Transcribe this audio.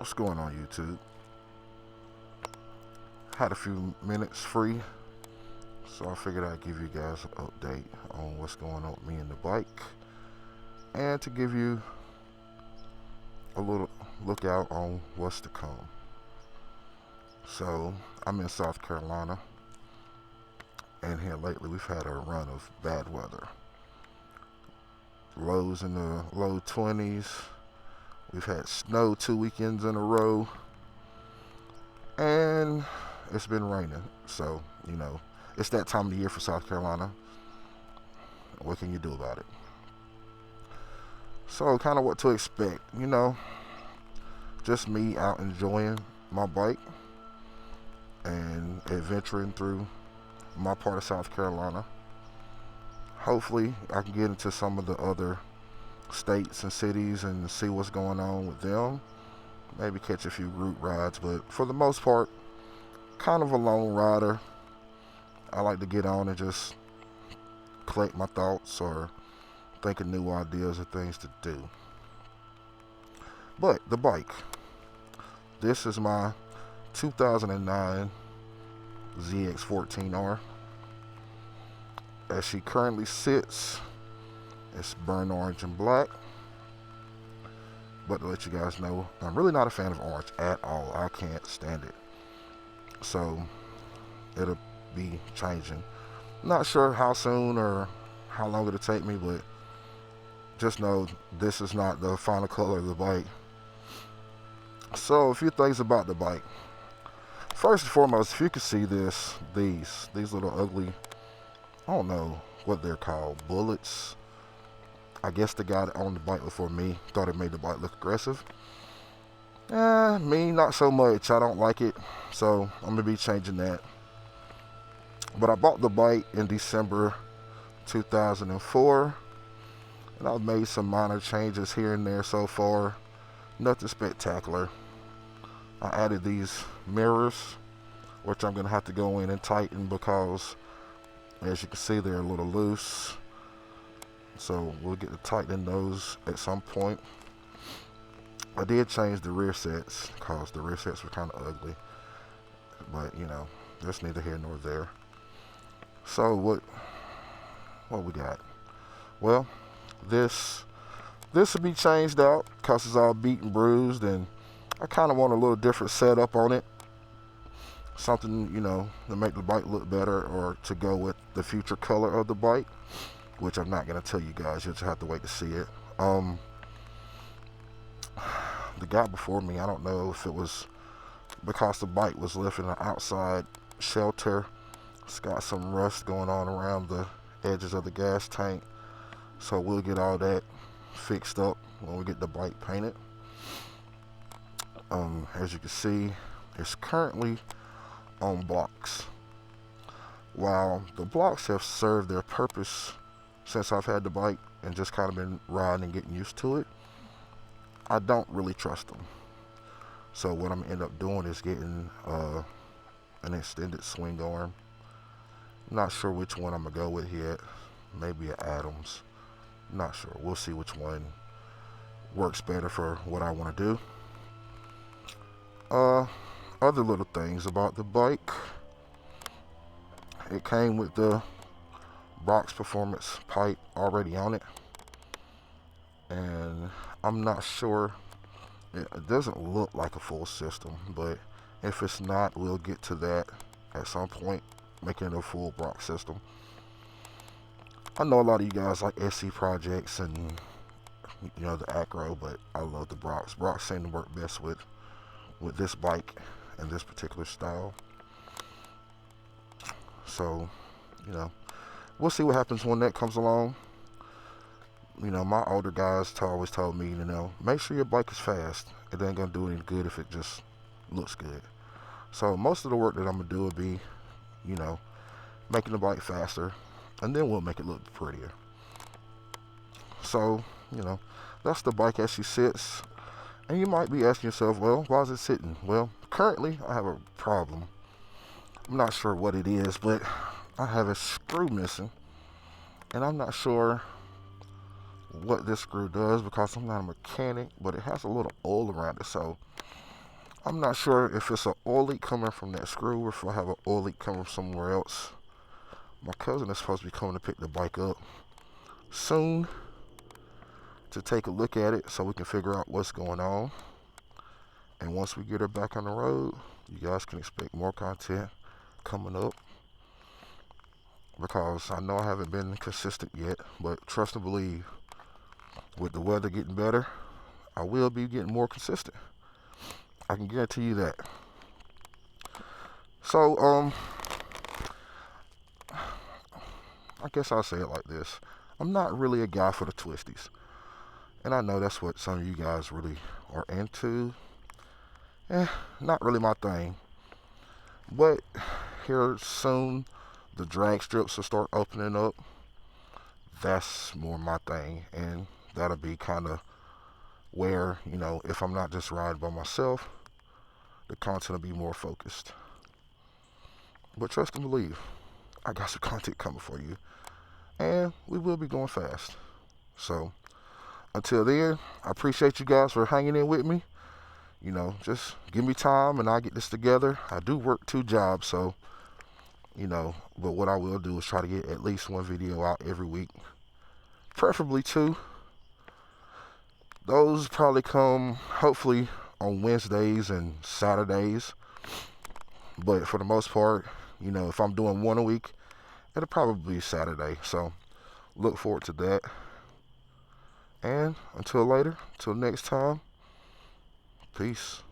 What's going on, YouTube? Had a few minutes free, so I figured I'd give you guys an update on what's going on with me and the bike, and to give you a little lookout on what's to come. So, I'm in South Carolina, and here lately we've had a run of bad weather. Lows in the low 20s. We've had snow 2 weekends in a row, and it's been raining. So, it's that time of the year for South Carolina. What can you do about it? So, kind of what to expect. Just me out enjoying my bike and adventuring through my part of South Carolina. Hopefully, I can get into some of the other states and cities and see what's going on with them. Maybe catch a few route rides, but for the most part, kind of a lone rider. I like to get on and just collect my thoughts or think of new ideas or things to do. But the bike. This is my 2009 ZX14R. As she currently sits, it's burnt orange and black. But to let you guys know, I'm really not a fan of orange at all. I can't stand it. So, it'll be changing. Not sure how soon or how long it'll take me, but just know this is not the final color of the bike. So, a few things about the bike. First and foremost, if you can see these little ugly, I don't know what they're called, bullets. I guess the guy that owned the bike before me thought it made the bike look aggressive. Me, not so much. I don't like it, so I'm gonna be changing that. But I bought the bike in December 2004, and I've made some minor changes here and there so far. Nothing spectacular. I added these mirrors, which I'm gonna have to go in and tighten because, as you can see, they're a little loose. So we'll get to tightening those at some point. I did change the rear sets because the rear sets were kind of ugly. But, that's neither here nor there. So what we got? Well, this will be changed out because it's all beat and bruised, and I kind of want a little different setup on it. Something, to make the bike look better or to go with the future color of the bike, which I'm not going to tell you guys. You'll just have to wait to see it. The guy before me, I don't know if it was because the bike was left in an outside shelter. It's got some rust going on around the edges of the gas tank. So we'll get all that fixed up when we get the bike painted. As you can see, it's currently on blocks. While the blocks have served their purpose since I've had the bike and just kind of been riding and getting used to it, I don't really trust them. So what I'm going to end up doing is getting an extended swing arm. I'm not sure which one I'm going to go with yet. Maybe an Adams. Not sure. We'll see which one works better for what I want to do. Other little things about the bike. It came with the Brock's Performance pipe already on it. And I'm not sure. It doesn't look like a full system, but if it's not, we'll get to that at some point, making it a full Brock system. I know a lot of you guys like SC projects and the Acro, but I love the Brocks. Brocks seem to work best with this bike and this particular style. So, we'll see what happens when that comes along. My older guys always told me, make sure your bike is fast. It ain't gonna do any good if it just looks good. So most of the work that I'm gonna do will be, making the bike faster, and then we'll make it look prettier. So, that's the bike as she sits. And you might be asking yourself, well, why is it sitting? Well, currently I have a problem. I'm not sure what it is, but I have a screw missing, and I'm not sure what this screw does because I'm not a mechanic, but it has a little oil around it, so I'm not sure if it's an oil leak coming from that screw or if I have an oil leak coming from somewhere else. My cousin is supposed to be coming to pick the bike up soon to take a look at it so we can figure out what's going on. And once we get her back on the road, you guys can expect more content coming up, because I know I haven't been consistent yet, but trust and believe, with the weather getting better, I will be getting more consistent. I can guarantee you that. So, I guess I'll say it like this. I'm not really a guy for the twisties. And I know that's what some of you guys really are into. Not really my thing. But here soon, the drag strips will start opening up. That's more my thing. And that'll be kind of where, if I'm not just riding by myself, the content will be more focused. But trust and believe, I got some content coming for you. And we will be going fast. So, until then, I appreciate you guys for hanging in with me. Just give me time and I'll get this together. I do work 2 jobs, so, but what I will do is try to get at least 1 video out every week. Preferably 2. Those probably come, hopefully, on Wednesdays and Saturdays. But for the most part, if I'm doing 1 a week, it'll probably be Saturday. So, look forward to that. And until later, until next time, peace.